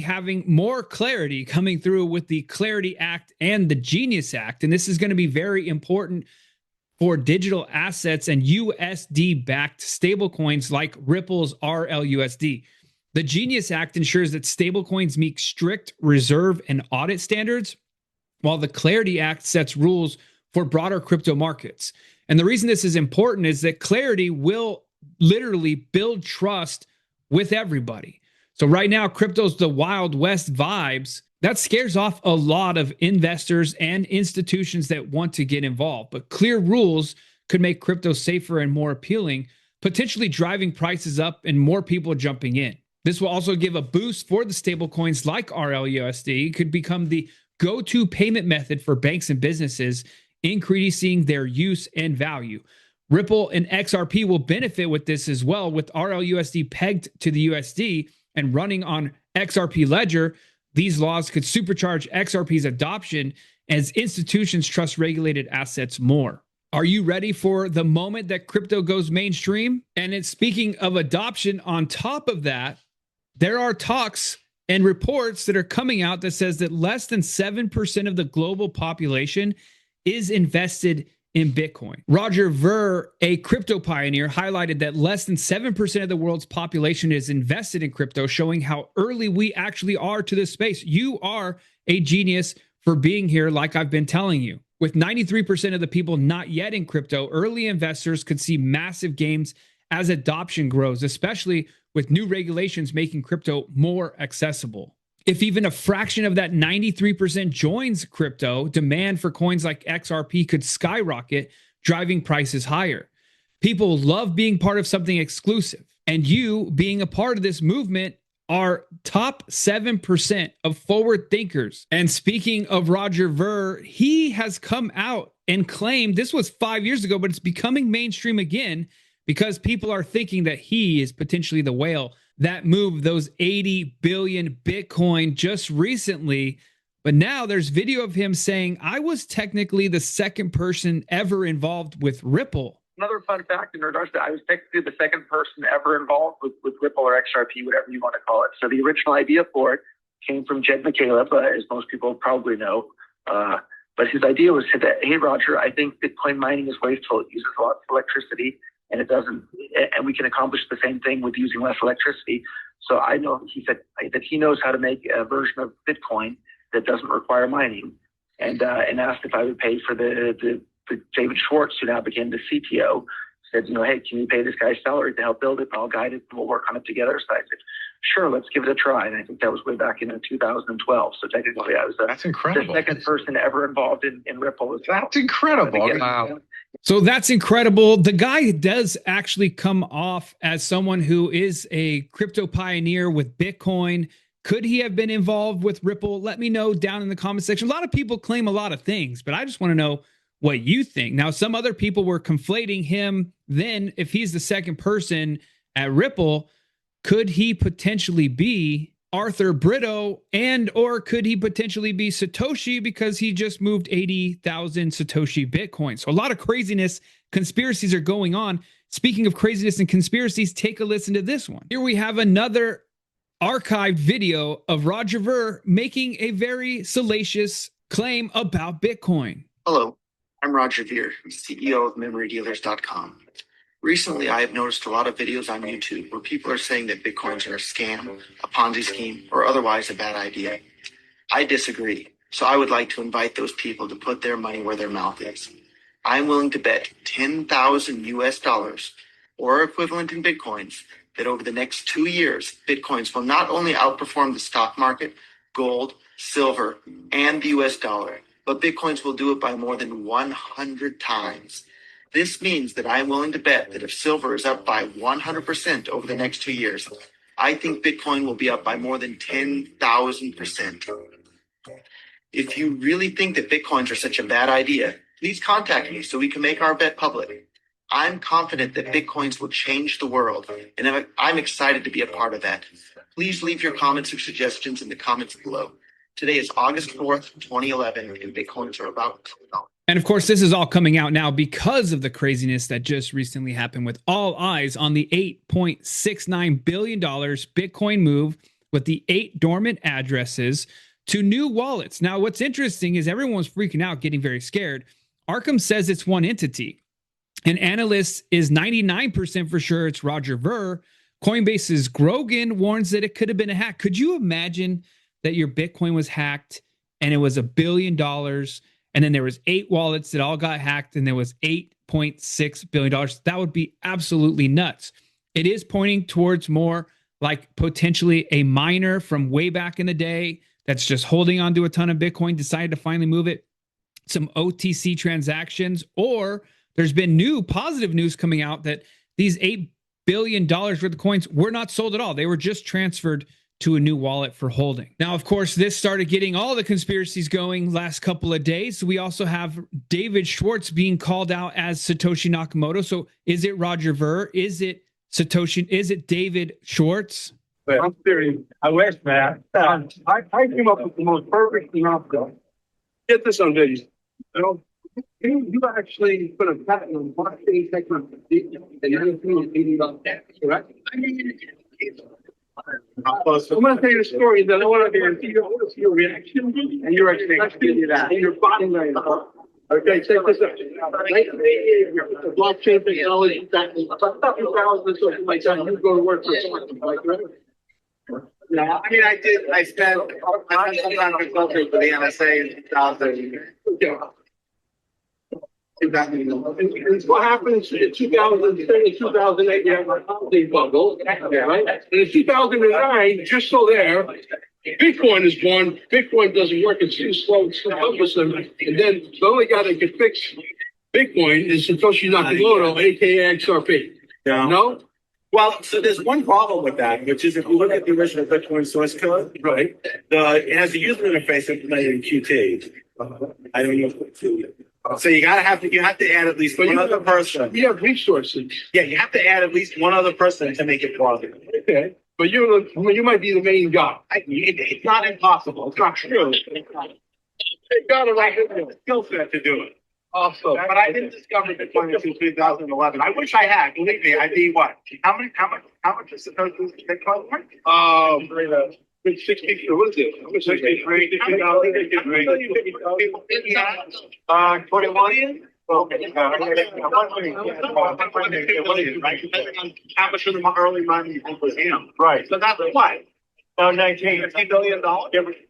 having more clarity coming through with the Clarity Act and the Genius Act. And this is going to be very important for digital assets and USD-backed stablecoins like Ripple's RLUSD. The Genius Act ensures that stablecoins meet strict reserve and audit standards, while the Clarity Act sets rules for broader crypto markets. And the reason this is important is that Clarity will literally build trust with everybody. So right now, crypto's the Wild West vibes. That scares off a lot of investors and institutions that want to get involved. But clear rules could make crypto safer and more appealing, potentially driving prices up and more people jumping in. This will also give a boost for the stablecoins like RLUSD. It could become the go-to payment method for banks and businesses, increasing their use and value. Ripple and XRP will benefit with this as well, with RLUSD pegged to the USD and running on XRP Ledger. These laws could supercharge XRP's adoption as institutions trust regulated assets more. Are you ready for the moment that crypto goes mainstream? And it's speaking of adoption, on top of that, there are talks and reports that are coming out that says that less than 7% of the global population is invested in Bitcoin. Roger Ver, a crypto pioneer, highlighted that less than 7% of the world's population is invested in crypto, showing how early we actually are to this space. You are a genius for being here, like I've been telling you. With 93% of the people not yet in crypto, early investors could see massive gains as adoption grows, especially with new regulations making crypto more accessible. If even a fraction of that 93% joins crypto, demand for coins like XRP could skyrocket, driving prices higher. People love being part of something exclusive, and you being a part of this movement are top 7% of forward thinkers. And speaking of Roger Ver, he has come out and claimed, this was 5 years ago, but it's becoming mainstream again because people are thinking that he is potentially the whale that moved those 80 billion Bitcoin just recently. But now there's video of him saying, I was technically the second person ever involved with Ripple. Another fun fact in regards to that, I was technically the second person ever involved with Ripple or XRP, whatever you want to call it. So the original idea for it came from Jed McCaleb, as most people probably know. But his idea was that, hey, Roger, I think Bitcoin mining is wasteful. It uses lots of electricity. And it doesn't, and we can accomplish the same thing with using less electricity. So I know, he said that he knows how to make a version of Bitcoin that doesn't require mining, and asked if I would pay for the David Schwarz, who now became the CTO, said, hey, can you pay this guy's salary to help build it? And I'll guide it and we'll work on it together. So I said, sure, let's give it a try. And I think that was way back in 2012. So technically I was that's incredible. The second person ever involved in Ripple as well. That's incredible. Wow. So that's incredible. The guy does actually come off as someone who is a crypto pioneer with Bitcoin. Could he have been involved with Ripple? Let me know down in the comment section. A lot of people claim a lot of things, but I just want to know what you think. Now, some other people were conflating him. Then if he's the second person at Ripple, could he potentially be Arthur Brito, and or could he potentially be Satoshi because he just moved 80,000 Satoshi Bitcoin? So a lot of craziness, conspiracies are going on. Speaking of craziness and conspiracies, take a listen to this one. Here we have another archived video of Roger Ver making a very salacious claim about Bitcoin. Hello, I'm Roger Ver, CEO of MemoryDealers.com. Recently, I have noticed a lot of videos on YouTube where people are saying that Bitcoins are a scam, a Ponzi scheme, or otherwise a bad idea. I disagree, so I would like to invite those people to put their money where their mouth is. I'm willing to bet 10,000 US dollars, or equivalent in Bitcoins, that over the next 2 years, Bitcoins will not only outperform the stock market, gold, silver, and the US dollar, but Bitcoins will do it by more than 100 times. This means that I am willing to bet that if silver is up by 100% over the next 2 years, I think Bitcoin will be up by more than 10,000%. If you really think that Bitcoins are such a bad idea, please contact me so we can make our bet public. I'm confident that Bitcoins will change the world, and I'm excited to be a part of that. Please leave your comments or suggestions in the comments below. Today is August 4th, 2011, and Bitcoins are about $2. And of course, this is all coming out now because of the craziness that just recently happened, with all eyes on the $8.69 billion Bitcoin move with the 8 dormant addresses to new wallets. Now, what's interesting is everyone was freaking out, getting very scared. Arkham says it's one entity. An analyst is 99% for sure it's Roger Ver. Coinbase's Grogan warns that it could have been a hack. Could you imagine that your Bitcoin was hacked and it was $1 billion, and then there was 8 wallets that all got hacked and there was $8.6 billion? That would be absolutely nuts. It is pointing towards more like potentially a miner from way back in the day that's just holding on to a ton of Bitcoin, decided to finally move it, some OTC transactions, or there's been new positive news coming out that these $8 billion worth of coins were not sold at all. They were just transferred to a new wallet for holding. Now, of course, this started getting all the conspiracies going last couple of days. We also have David Schwarz being called out as Satoshi Nakamoto. So is it Roger Ver? Is it Satoshi? Is it David Schwarz? I'm serious. I wish, man. I came up with the most perfect phenomenon. Get this on video. You know, you actually put a patent on blockchain technology and everything is about that, correct? I'm going to tell you a story that I want to see your reaction and your expectation and your body language. Okay, check this out. The blockchain technology back in 2000 something like that. You go to work for something like that. No, I mean, I spent some time consulting for the NSA in 2000. It's what happened in 2007 2008, you have a housing bubble, right? And in 2009, just so there, Bitcoin is born. Bitcoin doesn't work. It's too slow. It's too cumbersome. And then the only guy that can fix Bitcoin is Satoshi Nakamoto, aka XRP. Yeah. No? Well, so there's one problem with that, which is if you look at the original Bitcoin source code, Right. it has a user interface implemented in Qt. I don't know. So you have to add at least one other person. You have resources. Yeah, you have to add at least one other person to make it plausible. Okay. But you might be the main guy. It's not impossible. It's not true. They got it right here. Skill set to do it. Also, But I didn't discover Bitcoin until 2011. I wish I had. Believe me, I'd be what? How much is supposed to Bitcoin worth? 60. What is it? 63. 20 million? Okay. How much of the early money was him? Right. So that's what? $50 billion?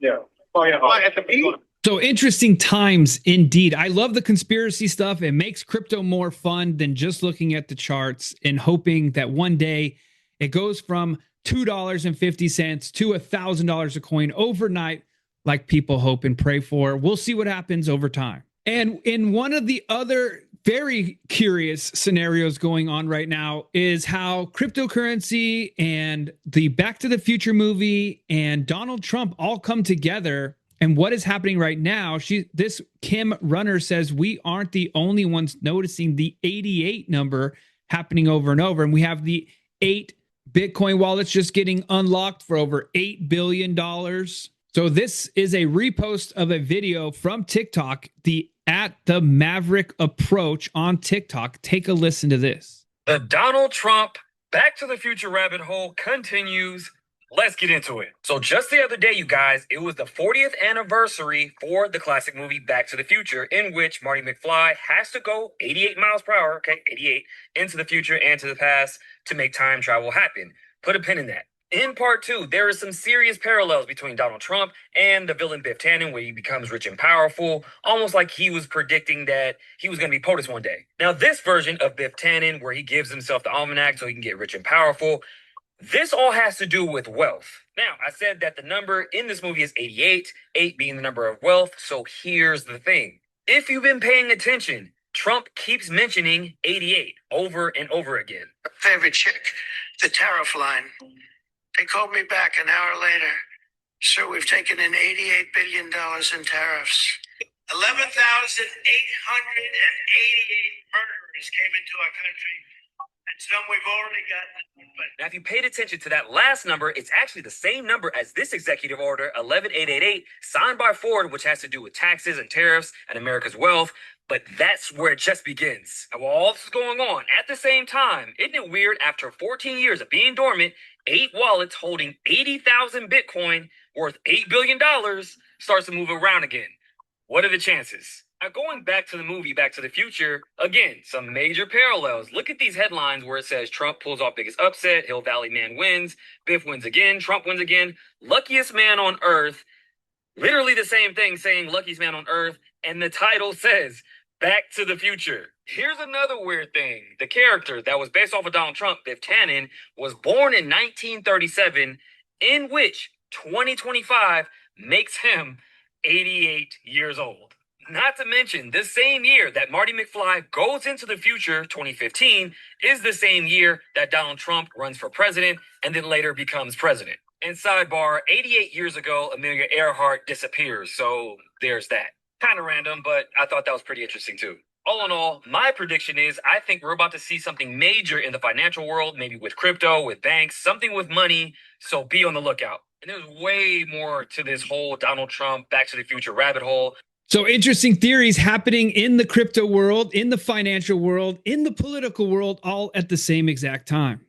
Yeah. Oh, yeah. Well, at the peak. So interesting times indeed. I love the conspiracy stuff. It makes crypto more fun than just looking at the charts and hoping that one day it goes from $2.50 to $1,000 a coin overnight, like people hope and pray for. We'll see what happens over time. And in one of the other very curious scenarios going on right now is how cryptocurrency and the Back to the Future movie and Donald Trump all come together. And what is happening right now, this Kim Runner says we aren't the only ones noticing the 88 number happening over and over. And we have the 8 Bitcoin wallets just getting unlocked for over $8 billion. So this is a repost of a video from TikTok, the @the_Maverick approach on TikTok. Take a listen to this. The Donald Trump Back to the Future rabbit hole continues. Let's get into it. So just the other day, you guys, it was the 40th anniversary for the classic movie Back to the Future, in which Marty McFly has to go 88 miles per hour, okay, 88, into the future and to the past to make time travel happen. Put a pin in that. In part 2, there is some serious parallels between Donald Trump and the villain Biff Tannen, where he becomes rich and powerful, almost like he was predicting that he was going to be POTUS one day. Now, this version of Biff Tannen, where he gives himself the almanac so he can get rich and powerful, this all has to do with wealth. Now, I said that the number in this movie is 88, 8 being the number of wealth. So here's the thing. If you've been paying attention, Trump keeps mentioning 88 over and over again. Favorite chick, the tariff line. They called me back an hour later. Sir, we've taken in $88 billion in tariffs. 11,888 murderers came into our country. And some we've already gotten. Now, if you paid attention to that last number, it's actually the same number as this executive order, 11888, signed by Ford, which has to do with taxes and tariffs and America's wealth. But that's where it just begins. And while all this is going on, at the same time, isn't it weird? After 14 years of being dormant, 8 wallets holding 80,000 Bitcoin worth $8 billion starts to move around again. What are the chances? Now, going back to the movie Back to the Future, again, some major parallels. Look at these headlines where it says Trump pulls off biggest upset, Hill Valley man wins, Biff wins again, Trump wins again, luckiest man on earth. Literally the same thing saying luckiest man on earth, and the title says Back to the Future. Here's another weird thing. The character that was based off of Donald Trump, Biff Tannen, was born in 1937, in which 2025 makes him 88 years old. Not to mention, the same year that Marty McFly goes into the future, 2015, is the same year that Donald Trump runs for president and then later becomes president. And sidebar, 88 years ago, Amelia Earhart disappears, so there's that. Kind of random, but I thought that was pretty interesting too. All in all, my prediction is I think we're about to see something major in the financial world, maybe with crypto, with banks, something with money, so be on the lookout. And there's way more to this whole Donald Trump Back to the Future rabbit hole. So interesting theories happening in the crypto world, in the financial world, in the political world, all at the same exact time.